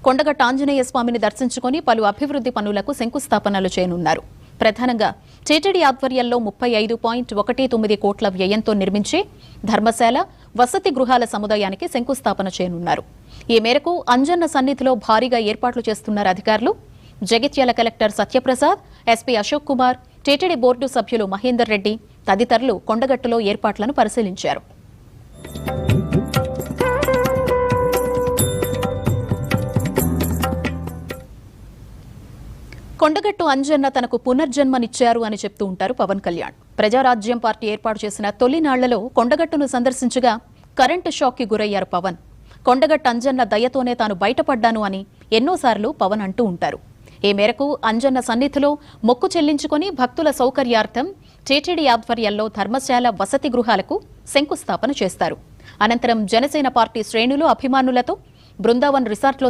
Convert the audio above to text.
కొండగట్ట ఆంజనేయ స్వామిని దర్శించుకుని పలు అభివృద్ధి పనులకు శంకుస్థాపనలు చేయనున్నారు. ప్రధానంగా టీటీడీ ఆధ్వర్యంలో 35.19 కోట్ల వ్యయంతో నిర్మించే ధర్మశాల, వసతి గృహాల సముదాయానికి శంకుస్థాపన చేయనున్నారు. ఈ మేరకు అంజన్న సన్నిధిలో భారీగా ఏర్పాట్లు చేస్తున్నారు అధికారులు. Jagtial collector Satyaprasad, SP Ashok Kumar, TTD board సభ్యులు మహేందర్ రెడ్డి తదితరులు కొండగట్టులో ఏర్పాట్లను పరిశీలించారు. కొండగట్టు అంజన్న తనకు పునర్జన్మనిచ్చారు అని చెప్తూ ఉంటారు పవన్ కళ్యాణ్. ప్రజారాజ్యం పార్టీ ఏర్పాటు చేసిన తొలినాళ్లలో కొండగట్టును సందర్శించగా కరెంటు షాక్కి గురయ్యారు పవన్. కొండగట్టు అంజన్న దయతోనే తాను బయటపడ్డాను అని ఎన్నోసార్లు పవన్ అంటూ ఉంటారు. ఈ మేరకు అంజన్న సన్నిధిలో మొక్కు చెల్లించుకుని భక్తుల సౌకర్యార్థం టీటీడీ ఆధ్వర్యంలో ధర్మశాల, వసతి గృహాలకు శంకుస్థాపన చేస్తారు. అనంతరం జనసేన పార్టీ శ్రేణులు, అభిమానులతో బృందావన్ రిసార్ట్లో